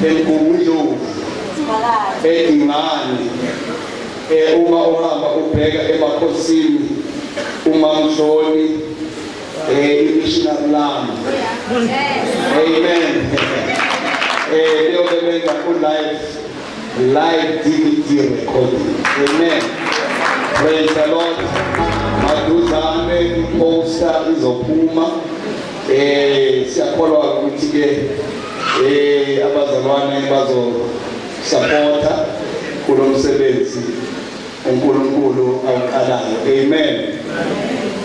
enkulu edingani uma uhamba ubheka emakhosini uMamhloni imissionary land. Amen. Leyo bebenza ku live DVD recording. Amen. Praise the Lord. Maduzane iposter izophuma. Siyakholwa ukuthi ke abazalwane bazo supporta kulo msebenzi uNkulunkulu awuqalayo. Amen.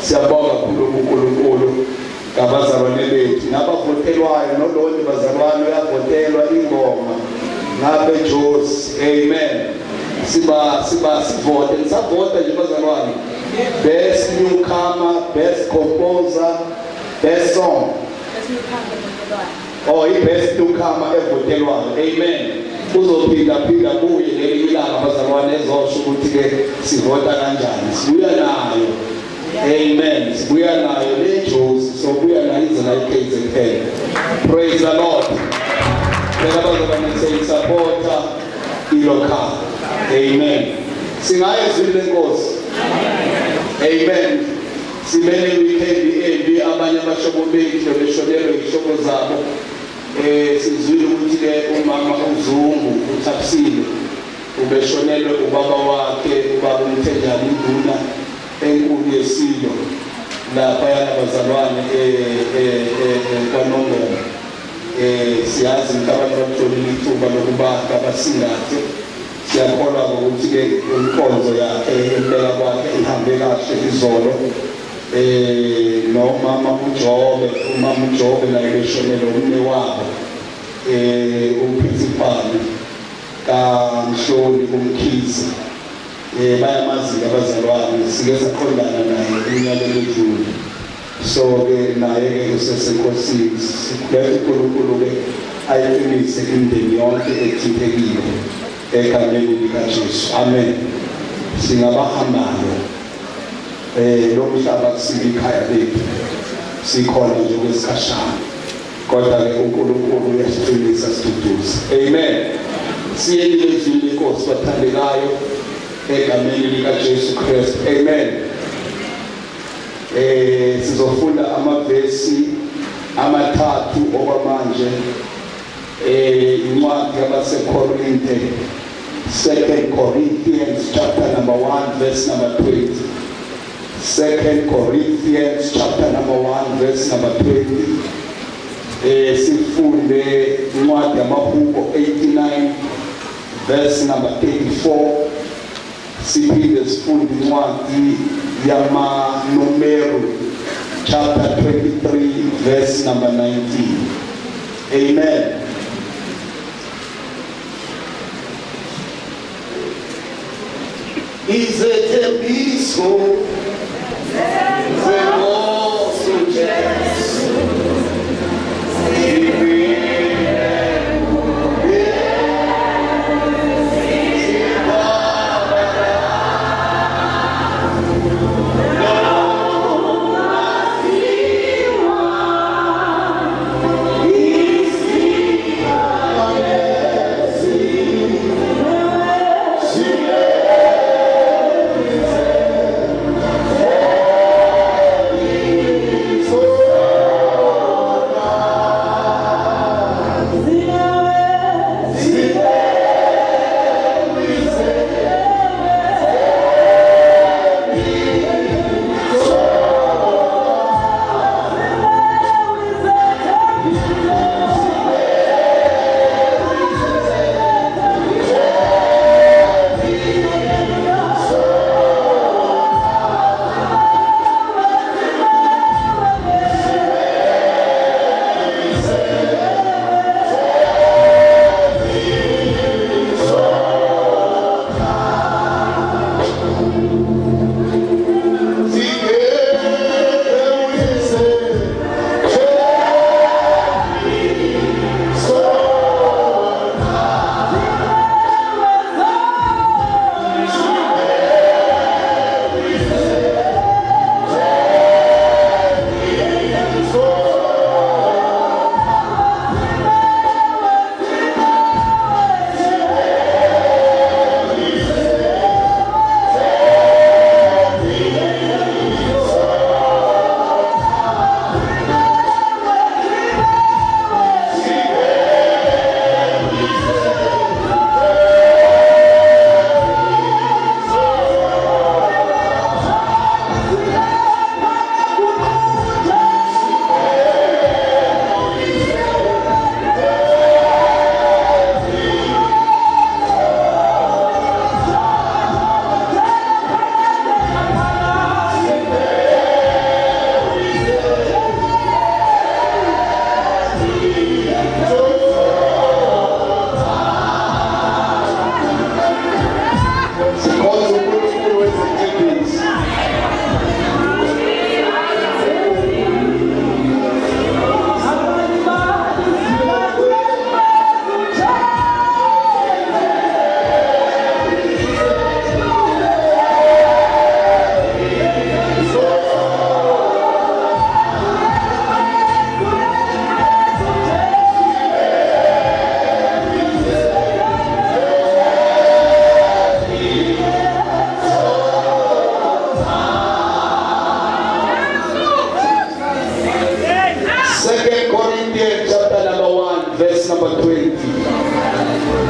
Siyabonga uNkulunkulu ngabazalwane bethu nabavotelwayo nolonye bazalwane uyavotelwa ingoma ngabe Josi. Amen. Sivote nisavota nje bazalwane. Best newcomer, best composer, best song. Oh, best newcomer evotelwayo. Amen. Uzophinda kuye leli ilanga bazalwane ezosho ukuthi ke sivota kanjani. Sibuya nayo. Amen. Sibuya nayo le Josi, so buya nayo izina iKZN. Praise the Lord. Laba bazalwane siyisupporta ilocal. Amen. Singaye zwile Nkosi. Amen. Simele weekend abanye abashobo bethu beshonelwe ishobo zabo. Sizwile ukuthi ke umama uZungu uThapsile ubeshonelwe ubaba wakhe ubaba uMthenjana induna enkulu yesilo lapha yana bazalwane kwaNongoma. Siyazi ukuthi abantu batholile ithuba lokubaka abasingathe. Siyakholwa ukuthi ke inkonzo yakhe impela kwakhe ihambe kahle izolo. Nomama uJobe naye beshonele umne wabo uprincipal kaMhloli uMkhize. Bayamazi abazalwane sike saqondana naye eminyakeni edlule. So ke naye ke usesenkosini sicela uNkulunkulu ke ayiqinise imindeni yonke ethintekile egameni likaJesu. Amen. Singabahambayo lo mhlaba kusikhaya lethu sikhona nje kwesikhashana kodwa ke uNkulunkulu uyasiqinisa siduduze. Amen. Siyelile izwi lenkosi bathandekayo egameni likaJesu Kristu. Amen. Sizofunda amavesi amathathu okwamanje incwadi yabaseKorinte, 2 Corinthians chapter number 1 verse number 20. 2 Corinthians chapter number 1 verse number 20. Sifunde incwadi yamaHubo 89 verse number 34. Siphinde sifunde incwadi yamaNumeri chapter 23 verse number 19. Amen. Izethembiso zenkosi Jesu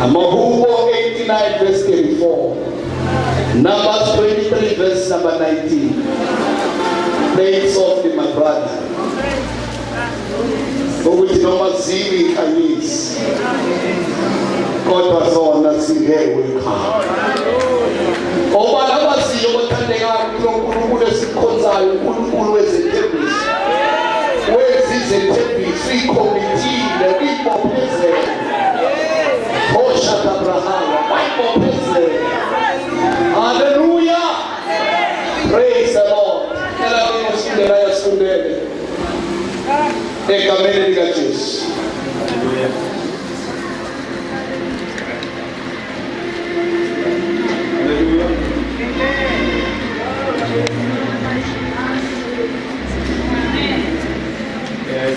Amahubo 89 verse 34. Numbers 23 verse number 19. Play it softly, my brother. Ukuthi noma zibi ikhanyisi kodwa zona singewe ekhaya. Oba labasiyo bathandekayo kuNkulunkulu esikhonzayo, uNkulunkulu wezethembiso. Wezizethembiso ikhomithile ibophezele. Hoshaka Abraham, ibophezele. Hallelujah. Praise the Lord. Ela yasundele. Egameni lika Jesu.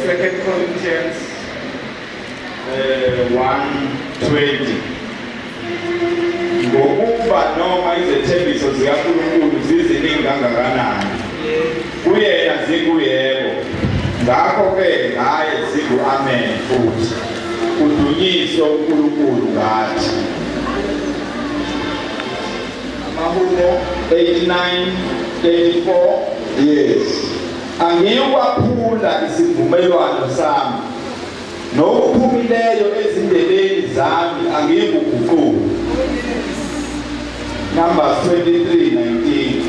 Second Corinthians 1:20. Ngokuba noma izethembiso zikaNkulunkulu ziziningi kangakanani, kuyena zikuyebo, ngakho-ke ngaye ziku-amen futhi, udunyiswe uNkulunkulu ngathi. Amahubo 89:34. Yes. Angiyukwaphula isivumelwano sami, nokuphumileyo ezindebeni zami angiyikuguqula. Numbers 23:19.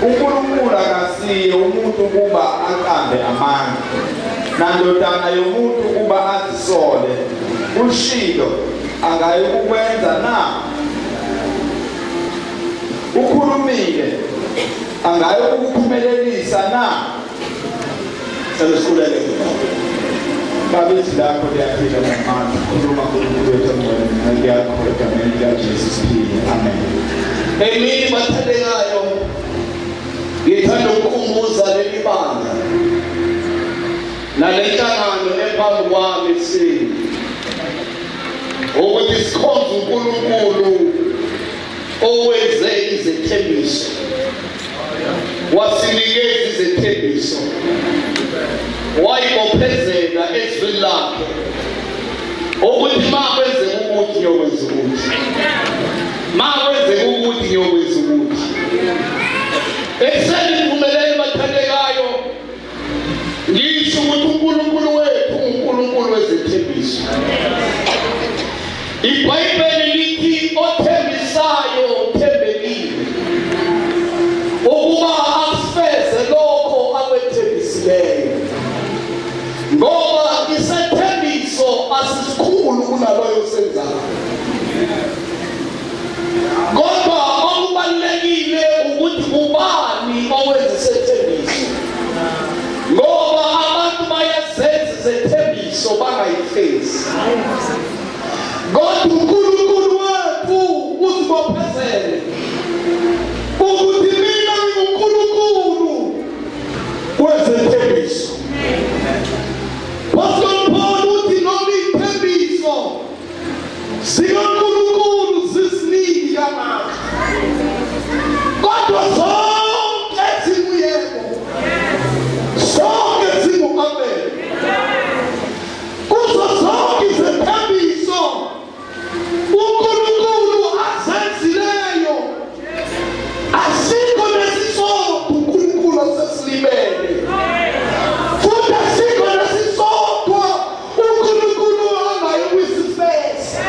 uNkulunkulu akasiye umuntu kuba aqambe amanga, nandodana yomuntu kuba azisole. Ushilo angayikukwenza na? Ukhulumile angayikukuphumelelisa na? Sesikhuleke. Babithi lakho liyaphila ngamandla, khuluma uNkulunkulu wethu ngomoya, ngiyakholwa egameni likaJesu siphile. Amen. Emini bathandekayo, ngithanda ukukhumbuza leli banga nalenhlangano ephambi kwami sini ukuthi sikhonze uNkulunkulu owenze izethembiso, wasinikeza izethembiso, wayibophezela ezwini lakhe ukuthi makwenzeka ukuthi ngiyokwenza ukuthi, makwenzeka ukuthi ngiyokwenza ukuthi. Ekseni mvumeleni bathandekayo, ngisho ukuthi uNkulunkulu wethu uNkulunkulu wezethembiso. iBhayibheli lithi othembisayo uthembekile ukuba asifeze lokho akwethembisileyo, ngoba isethembiso asisikhulu kunaloyo senzayo. Kodwa okubalulekile ukuthi ubani owenza isethembiso, ngoba abantu bayazenza izethembiso bangayifezi. Kodwa uNkulunkulu wethu uzibophezele ukuthi mina nginguNkulunkulu wezethembiso. Pastor Paul uthi noma ithembiso zikaNkulunkulu zisiningi kangaka, kodwa zonke zinguyebo, zonke zingu-amen. Kuzo zonke izethembiso uNkulunkulu azenzileyo, asikho nesisodwa uNkulunkulu asesilibele, futhi asikho nesisodwa uNkulunkulu angayikwisifeza.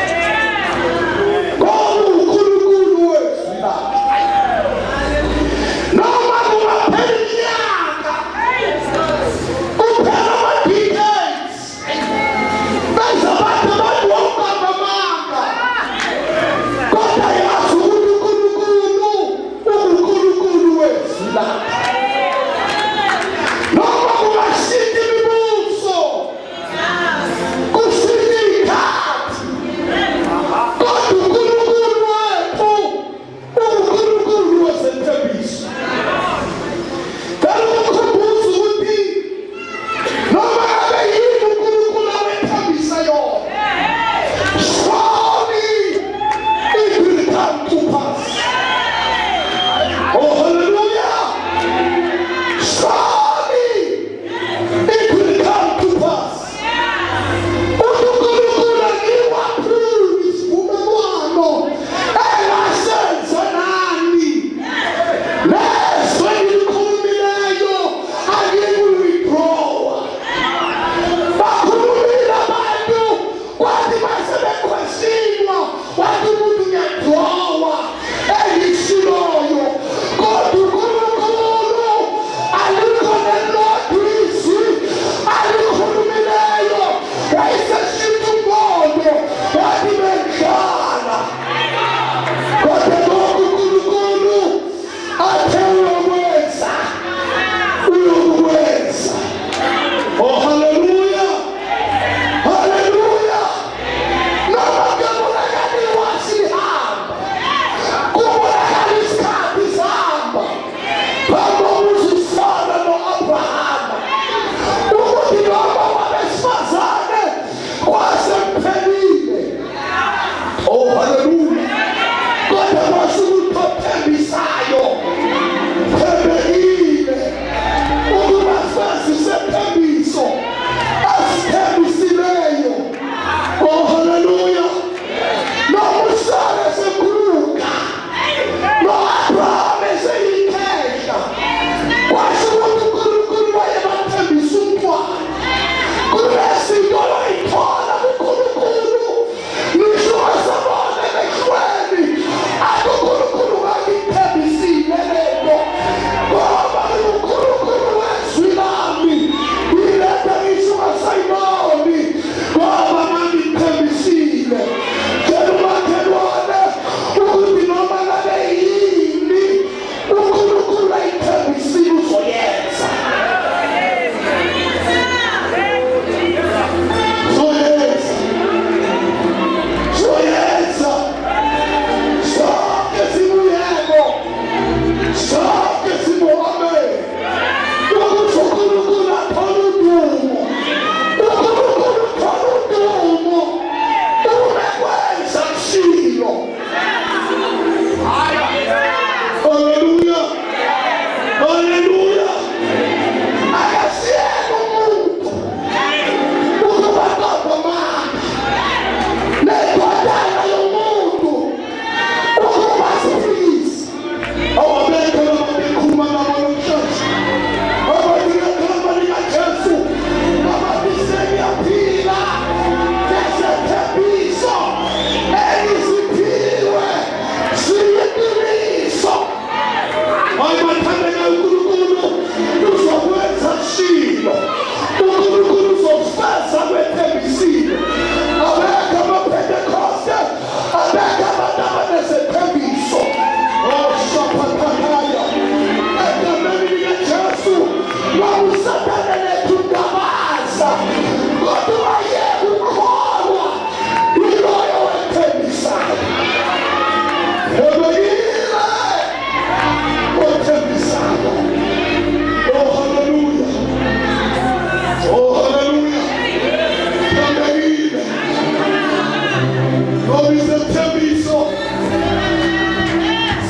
ngoba isethembiso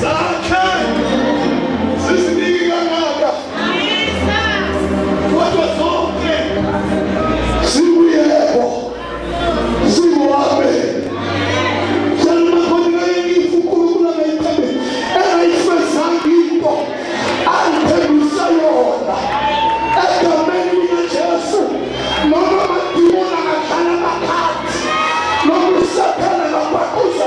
zakhe sisiningi kangaka kodwa zonke sibuyeko sibuhambe selma khona yengifu uNkulunkulu angayithembi engayifezanga into alithembisa yona egameni likaJesu noma amadimoni angadlala ngaphansi noma usathane ngaphakuza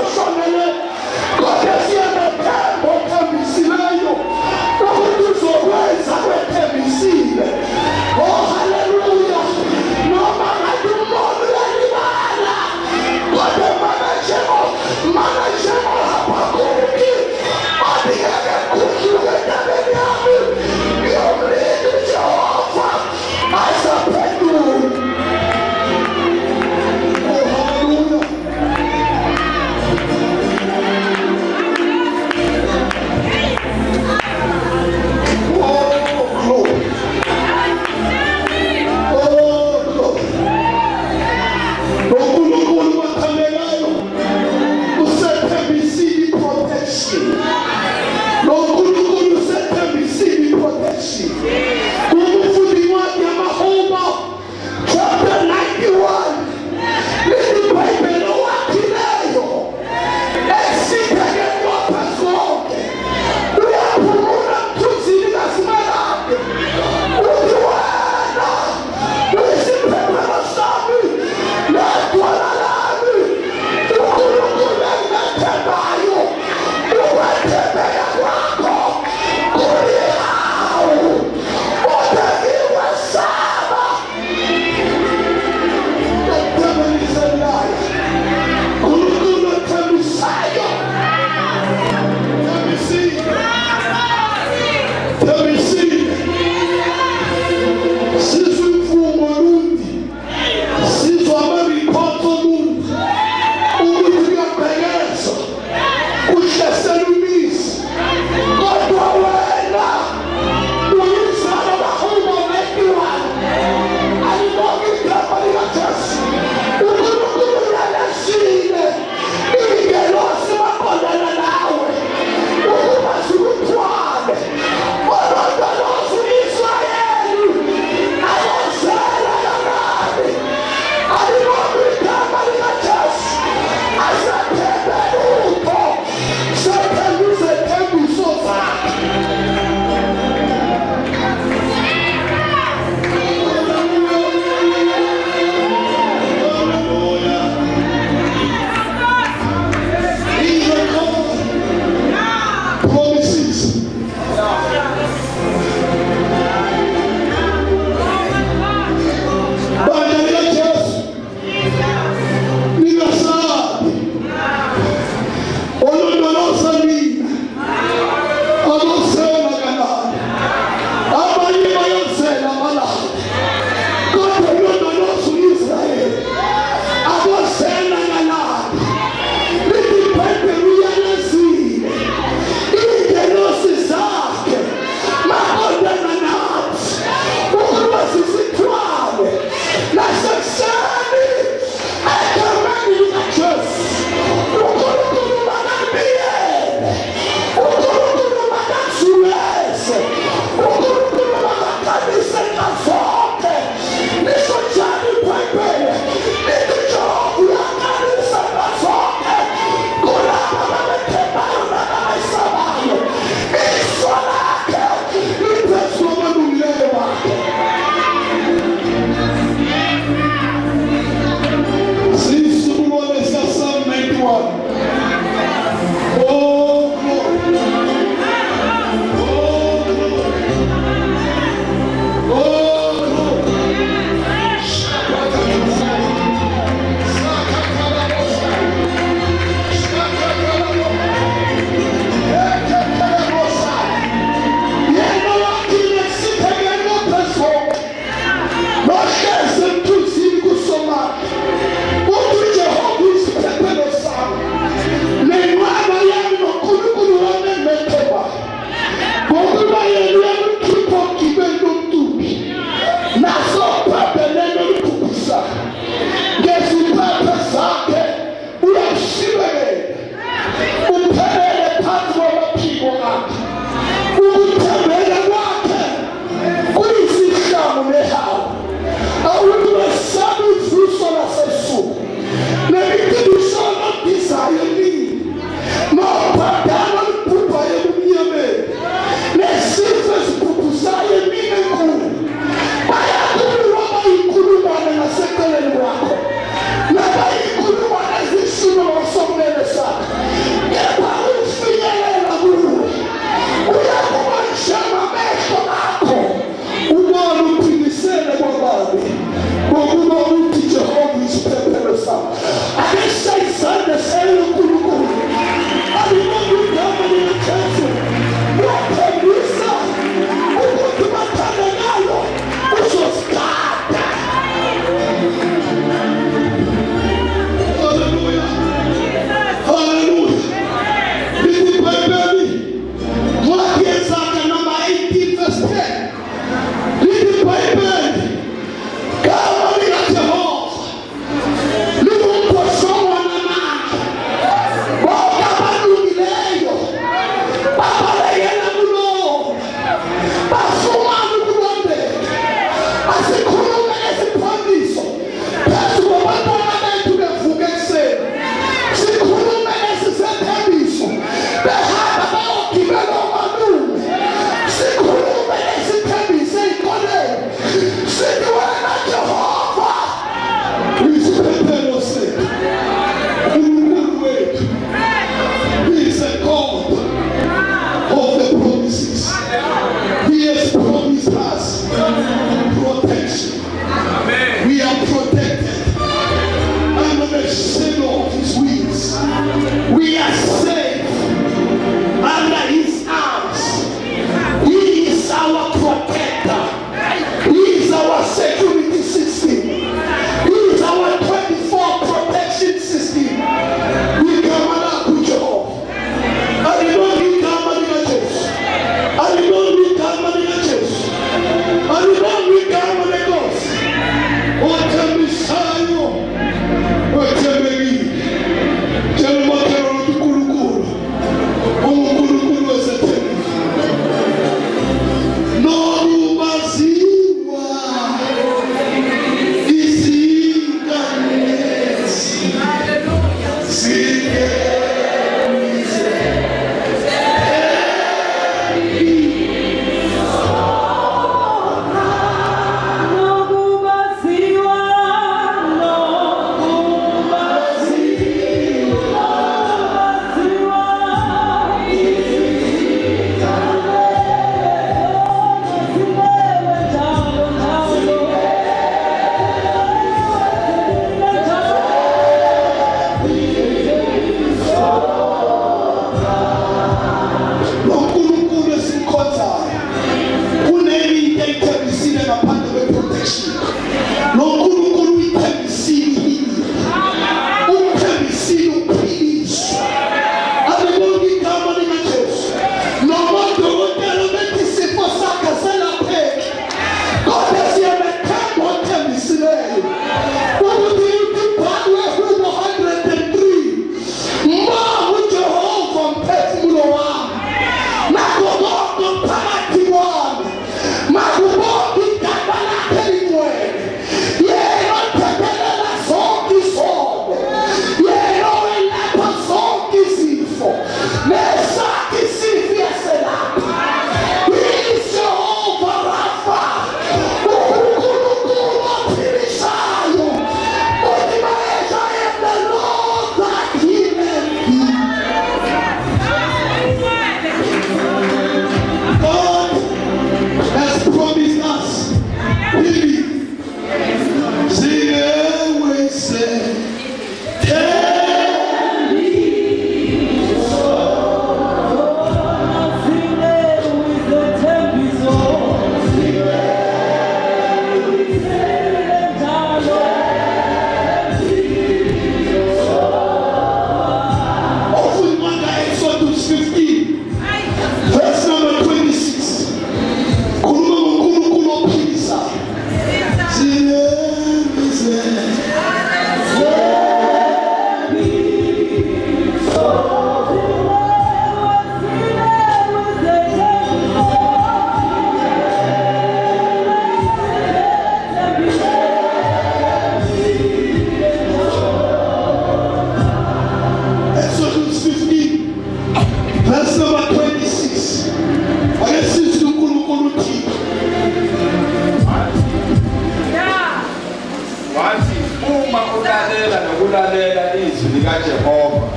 Jehova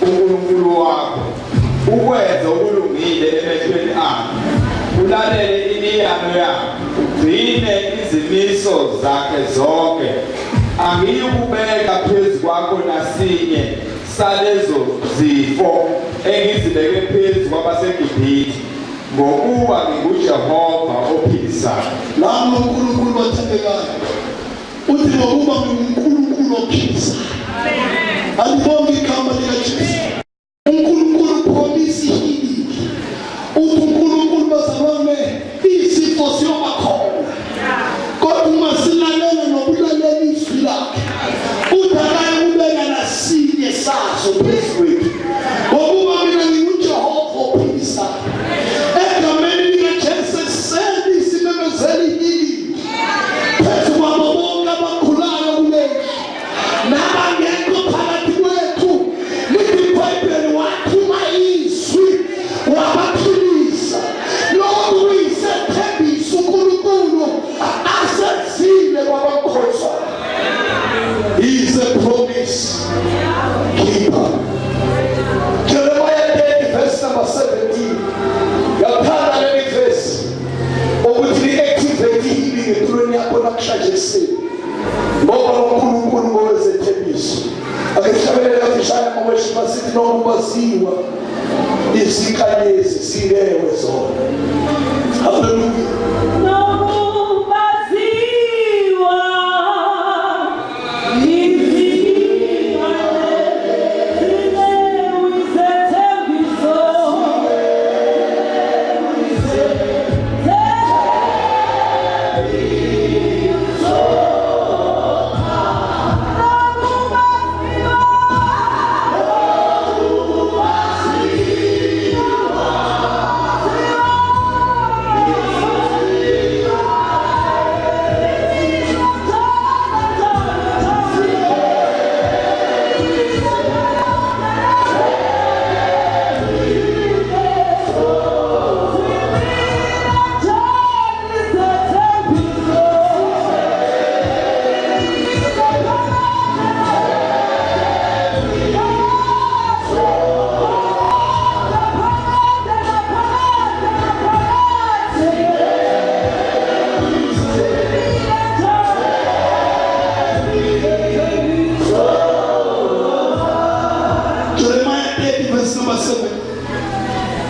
uNkulunkulu wakho ukwenza okulungile emehlweni akhe ulalele imiyalo yakhe ugcine izimiso zakhe zonke angiyukubeka phezu kwakho nasinye salezo zifo engizibeke phezu kwabaseGibhithe ngokuba nginguJehova ophilisayo. Nami uNkulunkulu othandekayo uthi ngokuba nginguNkulunkulu ophilisayo. Alibonge igama likaJesu. uNkulunkulu promise healing. Uthi uNkulunkulu bazalwane izifo siyobakhona. Kodwa uma silalela nokulalela izwi lakhe uthi akayikubeka nasinye sazo phezu kwethu. Ngokuba mina nginguJehova ophilisayo. Egameni likaJesu seli simemezela healing. Phezu kwabo bonke abagulayo kuleli nabangekho phakathi kwethu. Lithi iBhayibheli wathuma izwi wabaphilisa. Lokhu kuyisethembiso uNkulunkulu asenzile kwabakhohlwayo. He is a promise keeper. Jeremiah 30 verse number 17. Yathanda leli verse ukuthi li-activate healing empilweni yakho namhlanje ekuseni. Ngoba uNkulunkulu ngowezethembiso. Akesihlabelele kafishane maweshu masithi noma baziwa izinkanyezi zilewe zona. Hallelujah.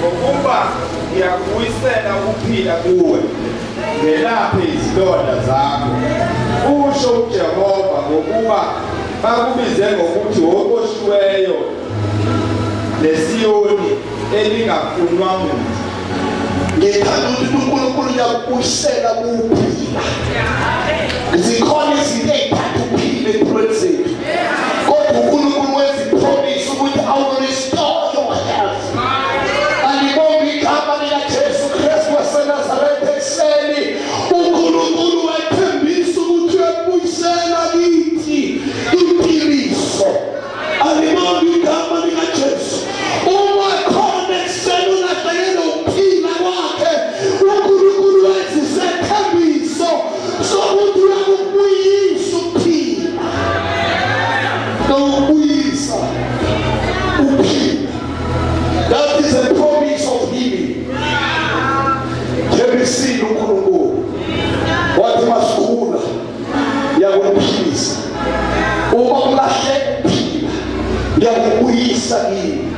Ngokuba ngiyakubuyisela ukuphila kuwe ngelaphe izilonda zakho usho uJehova ngokuba bakubize ngokuthi wokoshiweyo leSiyoni elingafunwa muntu. Ngithanda ukuthi uNkulunkulu uyakubuyisela ukuphila. Zikhona izinto ey'thatha ukuphila empilweni zethu. Kodwa uNkulunkulu wenza ipromise ukuthi I will restore your health. Alibonge igama likaJesu Kristu waseNazaretha ekuseni. uNkulunkulu wethembisa ukuthi uyakubuyisela kithi impiliso. Alibonge igama likaJesu. Uma khona ekuseni ulahlekelwe ukuphila kwakhe uNkulunkulu wenza isethembiso sokuthi uyakubuyisa ukuphila. Nokubuyisa ukuphila. That is a promise of healing. Thembisile uNkulunkulu wathi masikhula yakuphilisa. Uma ulahleka ukuphila yakubuyisa kimi.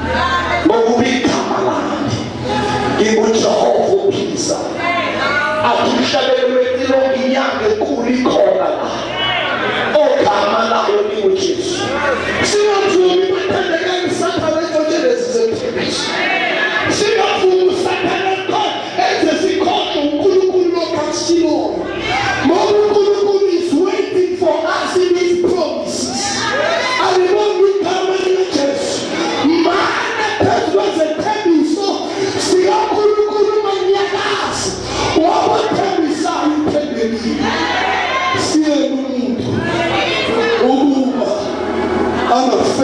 Ngokuba igama lami nginguJehova ophilisa. Akuhlabelwe ilonke inyanga enkulu ikhona la. Ogama layo linguJesu. Singavumi bathandeka isathane ezotshelezi zethembiso. Singavumi usathane enze sikhohlwe uNkulunkulu lokhu akusiloyo. Ngoba uNkulunkulu is waiting for us in his promises. Alibonge igama likaJesu. Mana phezu kwezethembiso sikaNkulunkulu manyakazi wabathembisayo iphendulile. Siyeke umuntu ukuba angafe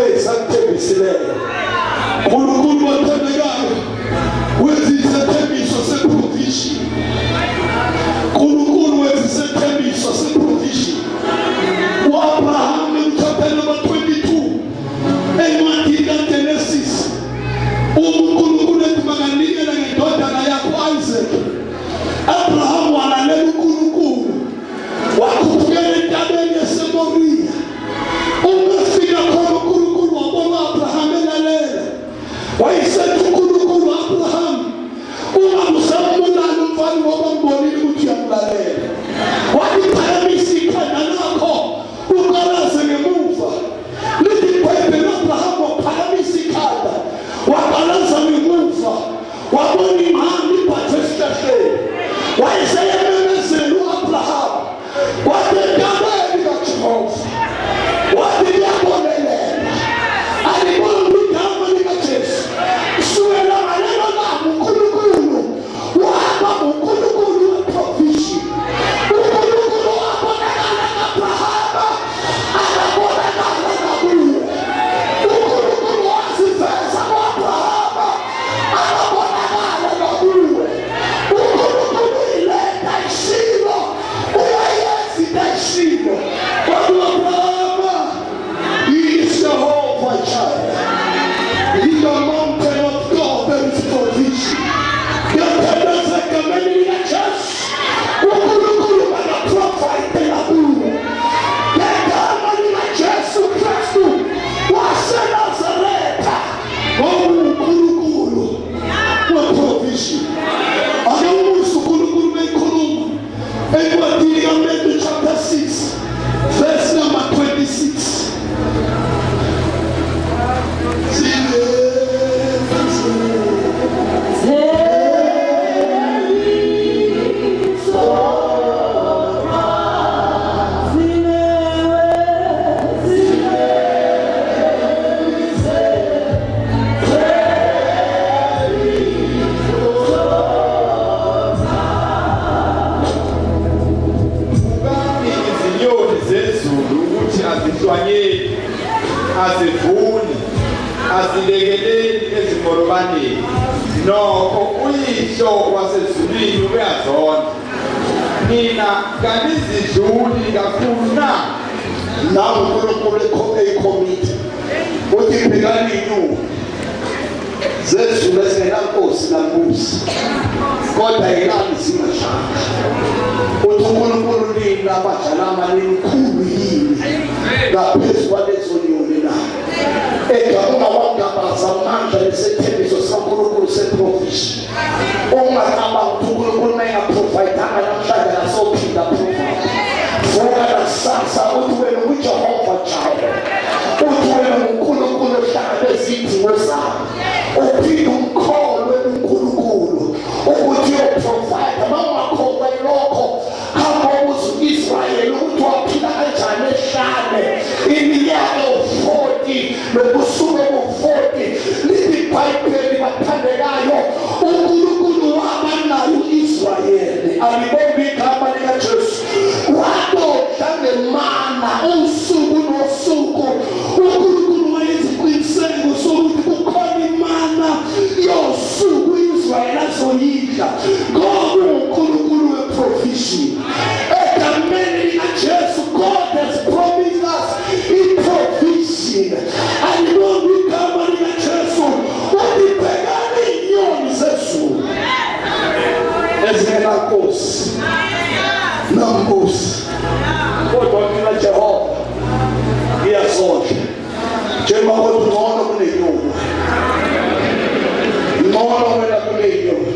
wayesethi uNkulunkulu Abraham ungamsambulala umfana ngoba mbonile ukuthi uyamlalela. Wathi phakamisa ikhanda lakho uqalaze ngemuva. Lithi iBhayibheli uAbraham waphakamisa ikhanda waqalaza ngemuva wabona imali iphathwe esihlahleni. Wayeseyememezela uAbraham wathi egameni kaJehova wathi ngiyabonelela alibona igama likaJesu kusukela ngalelo langa uNkulunkulu waba uNkulunkulu weprovision. uNkulunkulu wabonakala kaAbrahama akabonakala nakuwe. uNkulunkulu wasiveza kuAbrahama akabonakala nakuwe. uNkulunkulu iletha isilo uyayenza isilo kodwa Abrahama he is Jehovah Jireh. In the mountain of God there is provision. Yatendeza egameni likaJesu uNkulunkulu akaprovide nakuwe. Ngegama likaJesu Kristu waseNazaretha uNkulunkulu weprovision. Akawubuza uNkulunkulu beyikhuluma encwadini kaMatthew chapter 6 verse number 26. Izinyoni zezulu ukuthi azihlwanyeli, azivuni, azilekeleli ezimorobaneni. Nokho uyihlo wasezulwini uyazonda. Mina kanizidluli kakhulu na. Nawe uNkulunkulu eyikhomiti uthi bhekani inyuka zezulu ezingenankosi nambusi kodwa yilani zingashaya. Uthi uNkulunkulu lini abadalama likhulu yini ngaphezu kwalezo nyoni na. Egamuna wangabaza amandla lesethembiso sikaNkulunkulu seprovision. Ungacabanga ukuthi uNkulunkulu mayengaprovayidanga namhlanje nasophinda provide. Vuka kusasa uthi wena uJehova Jireh. Uthi wena uNkulunkulu ohlangabeza izidingo zakho. Uphinde umkholwe uNkulunkulu ukuthi uyoprovide. Mawungakholwa lokho hamba ubuze uIsrayeli ukuthi waphila kanjani ehlane iminyaka u-40 nobusuku obu-40. Lithi iBhayibheli bathandekayo uNkulunkulu wabanayo u-Israyeli. Alibonge igama likaJesu. Wadodla ngemana usuku nosuku. uNkulunkulu wayenza isiqiniseko sokuthi kukhona imana yosuku u-Israyeli azoyidla ngoba uNkulunkulu weprovision. Egameni likaJesu God has promised us i-provision. Alibonge igama likaJesu. Uthi bhekani inyoni zezulu ezingenankosi nambusi kodwa mina Jehova ngiyazondla. Njengoba ngcono kunenyoni, ngcono wena kunenyoni.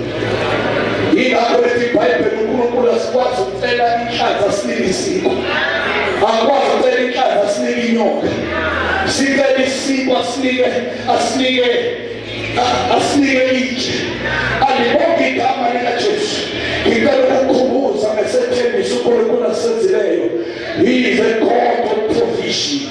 Yingakho lethi iBhayibheli uNkulunkulu asikwazi ukucela inhlanzi asinike isiko. Akwazi ukucela inhlanzi asinike inyoka. Sicela isiko asinike itshe. Alibonge igama likaJesu. Ngicela ukukhumbuza ngesethembiso uNkulunkulu asenzileyo. He is a God of provision.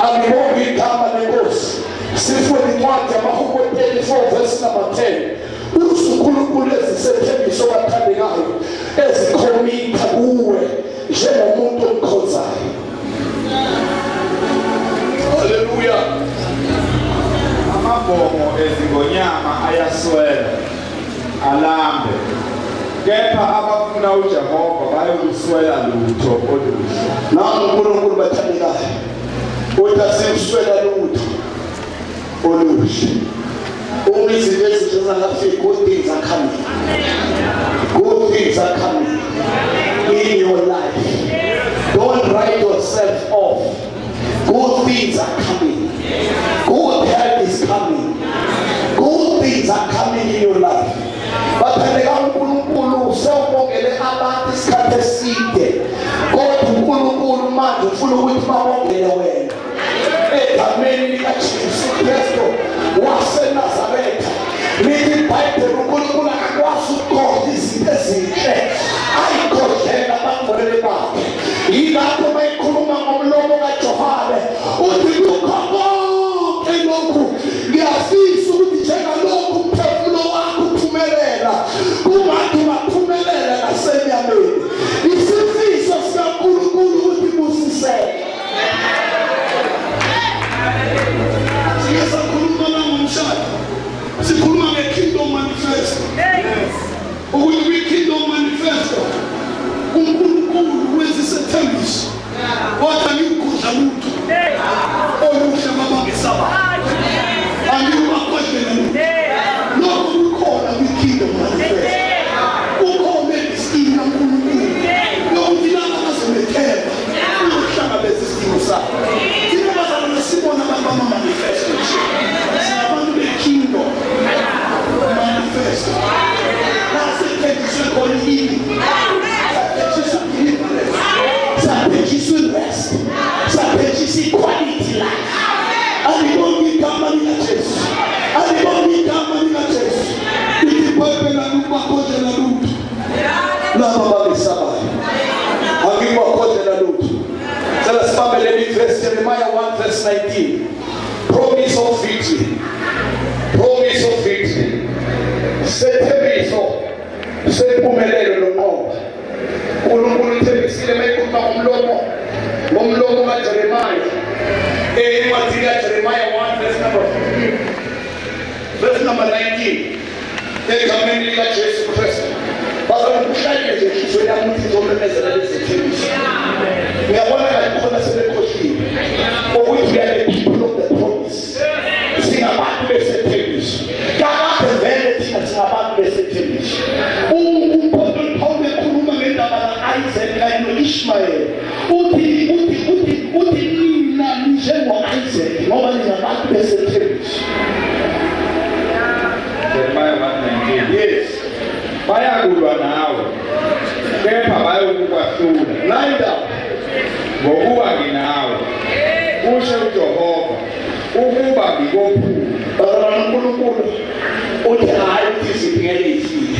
Alibonge igama lenkosi. Sifuna incwadi yaMahubo 34 verse number 10. uNkulunkulu ezisethembiso bathandekayo ezikhomitha kuwe njengomuntu omkhonzayo. Haleluya. Amabhongo ezingonyama ayaswela, alambe. Kepha abafuna uJehova bayokuswela lutho oluhle. Nangu uNkulunkulu bathandekayo uthi asimswela lutho oluhle. Izinto ezinhle zingafiki, good things are coming. Good things are coming in your life. Don't write yourself off. Good things are coming. Good health is coming. Good in your life. Bathandeka uNkulunkulu sewubongele abantu isikhathi eside. Kodwa uNkulunkulu manje ufuna ukuthi babongele wena. Egameni likaJesu Kristu waseNazaretha. Lithi iBhayibheli uNkulunkulu akakwazi ukukhohlwa izinto ezinhle. Ayikhohlela abangcwele bakhe. Yilapho mayikhuluma ngomlomo kaJohane uthi kukho konke lokhu ngiyafisa ukuthi njengalokhu umphefumulo wakho uphumelela kungathi ungaphumelela nasenyameni. Isifiso sikaNkulunkulu ukuthi busiseke. Siyakhuluma ngomshado, sikhuluma nge-Kingdom Manifesto. Ukuthi kwi-Kingdom Manifesto uNkulunkulu wenza isethembiso kodwa ngikudla lutho oluhle babangesaba angikubakhohlele lokho kukhona kwi-Kingdom Manifesto. Ukhona isidingo kaNkulunkulu lokuthi laba bazomethemba ukuhlangabeza isidingo sabo. Thina bazalwane sibona abantu bama-manifesto sinabantu be-Kingdom Manifesto nasethenjiswe khona ini rest, sapejisi quality life. Alibongi kama ni Yesu. Alibongi kama ni Yesu. Ikipepe na lupa kote na lutu. Na baba besaba. Angikwa kote na lutu. So let's start with verse Jeremiah 1 verse 19. Promise of victory. Promise of victory. Setebiso. Sepumelelo lomoba. UNkulunkulu uthembisile mayikhuluma ngomlomo kaJeremiah. Encwadini kaJeremiah 1 verse number 15. Verse number 19. Egameni likaJesu Kristu. Bazokuhlale nje inhliziyo yami ukuthi ngizomemezela lezi thembiso. Ngiyabona ukuthi khona sebekhohliwe. Ukuthi we are the people of the promise. Singabantu besethembiso. Kade vele thina singabantu besethembiso. Isaac kanye no-Ishmael uthi nina njengo-Isaac ngoba ningabantu besethembiso. Jeremiah 1:19. Yes. Bayakulwa nawe kepha bayokukwahlula. Lined up. Ngokuba nginawe kusho uJehova ukuba ngikophula. uNkulunkulu uthi hayi ukuthi zibingele izifile.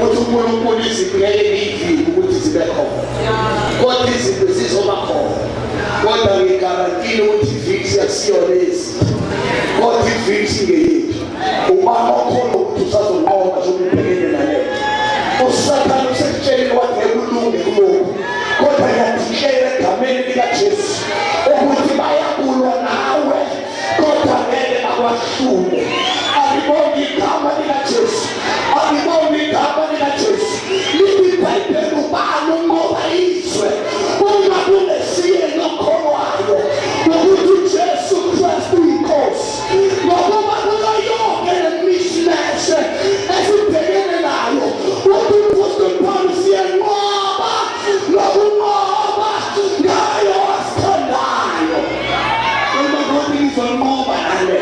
Uthi uNkulunkulu izibingele izifile ukuthi zibe khona. Kodwa izinto zizoba khona. Kodwa ngigarantile ukuthi iviksi akusiyona lezi. Kodwa iviksi ngeyethu. Ubaba okhona ukuthi usazonqoba zokubhekene naleyo. Usathane usekutshela wathi ekulunge kulokhu. Kodwa ngiyakutshela egameni likaJesu ukuthi bayakulwa nawe kodwa ngeke bakwahlule. Alibonge igama likaJesu. Alibonge igama likaJesu. Lithi iBhayibheli ubani unqoba izwe uma kunesiye nokholwayo ukuthi uJesu Kristu inkosi. Ngoba kulo yonke lemishnese esibhekene nayo uPostoli Paul siyanqoba nokunqoba ngayo wasithandayo. Uma konke izonqoba nale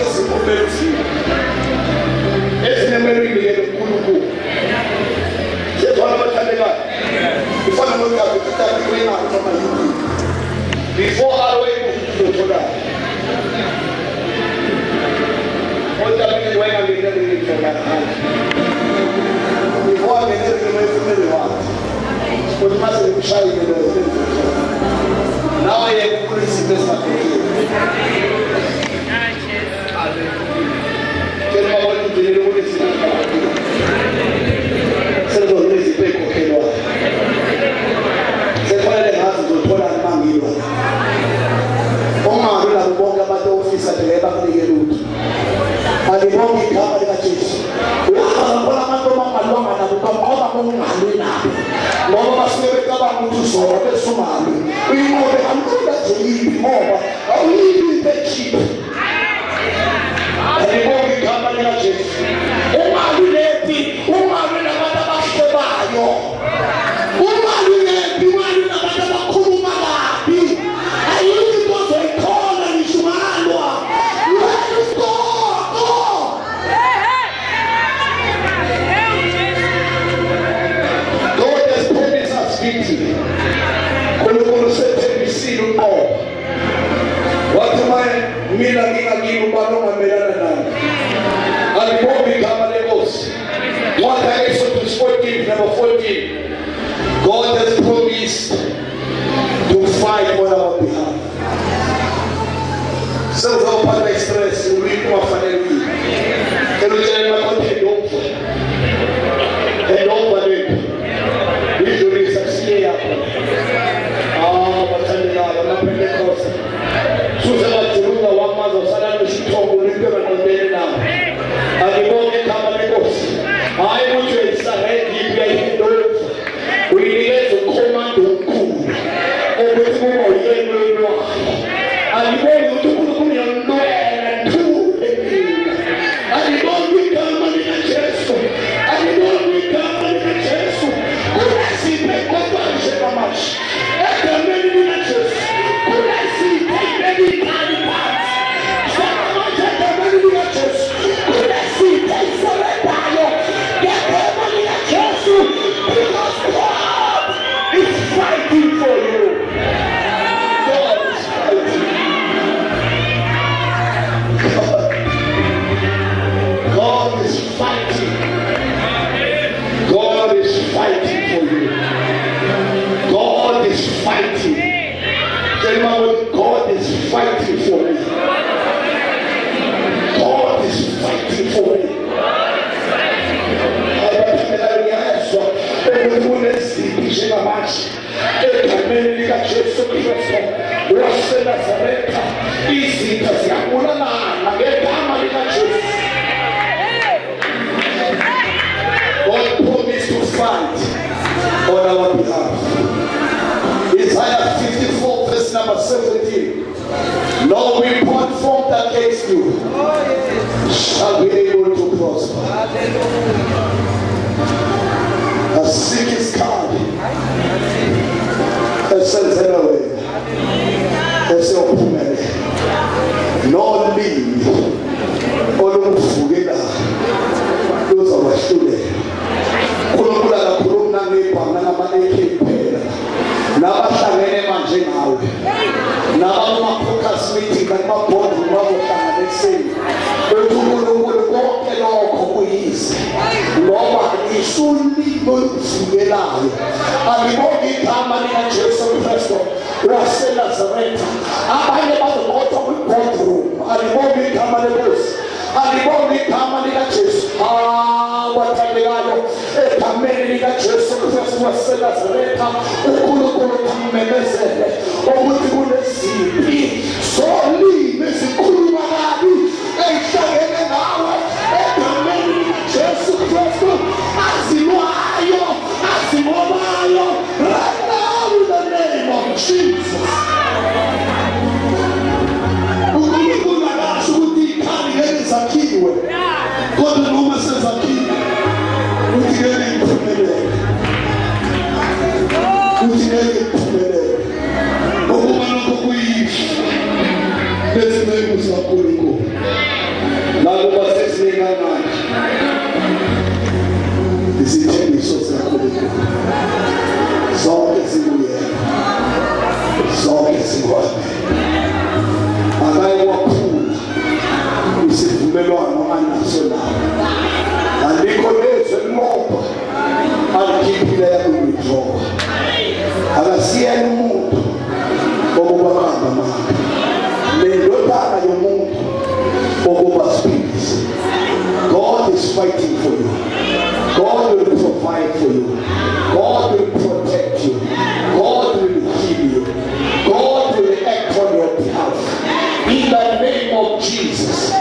esikhumezi esinemelwini yenkulunkulu yedwa abathandekayo ufana nokazi kuthatha kwena noma yini before awe ukuthola Otamini wena ngene ngithola before ngene ngene wathi kodwa mase ngishayile lo nawe yekulisi besakhe Kena wale ndile wale sisi sasa ndio zipeko kelwa sasa ile hazo zothola mangilwa Oma bila kubonga bato ofisa teleba kunike lutho alibonga igama lika Jesu uyabona abantu bamalonga nabo ngoba kungalwe nabo ngoba basuke becabanga ukuthi uzona besumali uyimobe amthola nje yini ngoba awuyibi bechipa alibonga igama lika Jesu umalwi lethi umalwi nabantu abashebayo umalwi lethi umalwi nabantu abakhuluma kabi ayikho into ekhona nishumalwa let's go God has promised us victory kulukulu sethembisile uqobo wathi mina ngingakini ubani ongamelana naye alibonga igama lenkosi What Exodus 14 number 14 God has promised to fight on our behalf Sezophatha stress umuntu wafanele kelutshela makonke yonke elomba lethu idlulisa siye yakho bathandekayo amaPentecost suze bajuluka wamaza usala nesithombo into ebaqondene nawo alibonge igama lenkosi hayi ukuthi isaredi yayindo uyinikeza ukhomando omkhulu ukuthi kuba uyelwe alibonge ukuthi uNkulunkulu uyalwela thule alibonge igama lika Jesu alibonge igama lika Jesu kulesiphe kodwa manje egameni lika Jesu kulesiphe ibekali phansi samanje egameni lika Jesu kulesiphe isoledayo ngegameni lika Jesu because God is fighting for you God is fighting God is fighting. God is fighting for you. God is fighting. Tell me God is fighting for me. God is fighting for me. God promised to fight on our behalf. Isaiah 54 verse number 17. No weapon formed against you shall be able to prosper. A sick is God. A sense away. A self no leave. All forget those are my students. Kulukula la kulumna ngipanga na maneke phela. Nabahlangene manje nawe. Nabama focus meeting bakubona bazohlanganiseni. UNkulunkulu konke lokho kuyise. Ngoba isuli lokuvukelayo. Alibonge igama lika Jesu Kristu waseNazaretha. Abanye bazokhothwa kwi-boardroom. Alibonge igama lenkosi. Alibonge igama lika Jesu. Wathandekayo egameni lika Jesu Kristu waseNazaretha uNkulunkulu amemezele ukuthi kunesiphi solimi esikhuluma kabi ehlangene nawe egameni lika Jesu Kristu azilwayo azibobayo right now in the name of Jesus. uNkulunkulu akasho ukuthi ikhali ngeke zakhiwe kodwa noma sezakhiwe uthi ngeke iphumelele uthi ngeke iphumelele ukuba lokho kuyisho God is fighting for you. God will provide for you. God will protect you. God will heal you. God will act on your behalf. In the name of Jesus.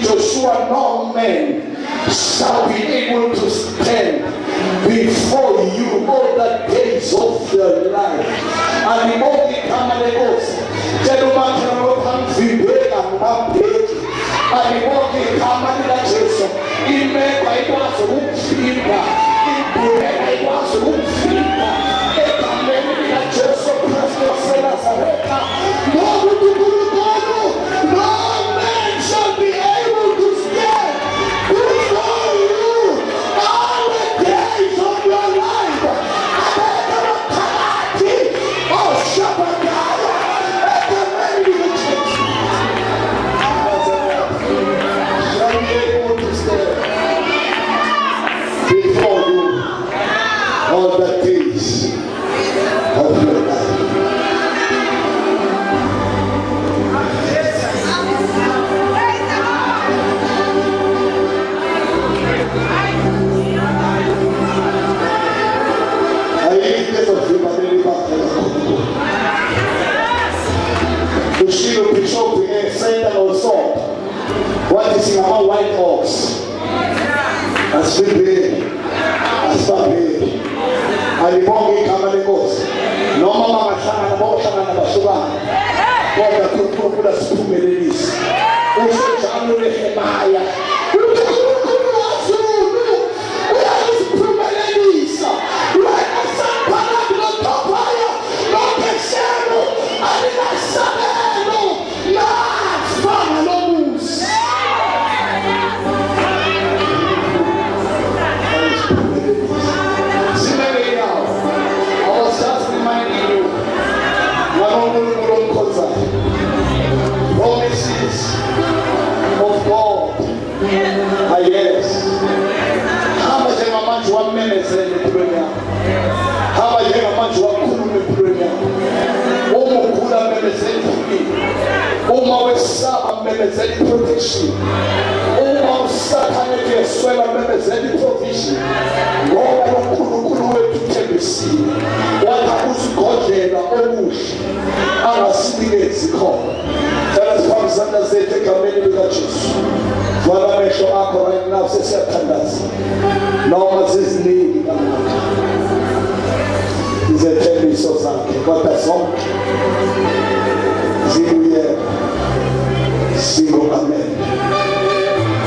Joshua, no man shall be able to stand before you all the days of your life. And the more we come and go, what is in our white ox? As we pray, as we pray, and the morning come and goes. No mama mashana na moshana na basuba. God the people put us to melodies. Also John Nehemiah. Promises of God. Yes. How much am I to 1 minute in the prayer? How much am I to 1 minute prayer? Oh, good minutes in me. Oh, my son, minutes in protection. Oh, my son, I swear minutes in provision. Oh, I could to tell you, see. What I was God there, I was sitting in the call. Tell us from Sunday, say, take a minute with Jesus. Father, make sure I right now, say, attendance. No one says, need. He's a terrible society. What a song. Single amen.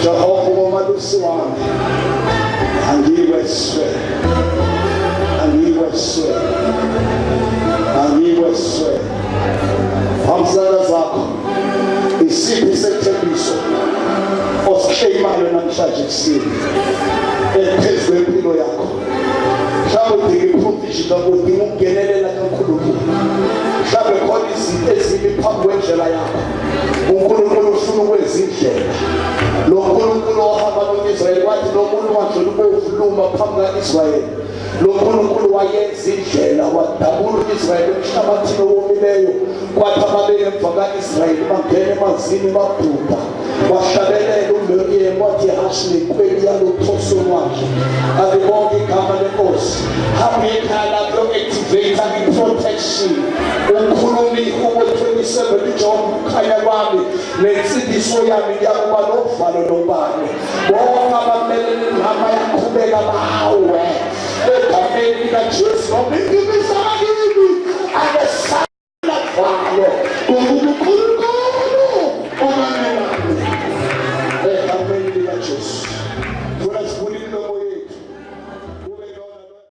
Jehovah, woman, Swan. And he was sweat. And he was sweat. And he was sweat. Hamzada zako isipi setebiso oskemalo namhlanje kusini ephezwe impilo yakho mhlawumbe udinga iprovision udinga ukungenelela kaNkulunkulu mhlawumbe khona izinto ezimi phambi kwendlela yakho uNkulunkulu ufuna ukwezindlela lo Nkulunkulu ohamba noIsrael wathi lo muntu wadlula ubovuluma phambi kaIsrael lo Nkulunkulu wayenza indlela wadabula uIsrael emhlabathini owomileyo kwathi ababeke emva kaIsrael bangena emanzini babhubha wahlabelela uMiriam wathi hashi nekweli yalothoso lwakhe alibonke igama lenkosi hambe ekhaya lakho activate i-protection ukhulumi uwe-27 John khaya kwami nensindiso yami yakuba novalo nobani bonke abamelele nama yaqhubeka bawe egameni likaJesu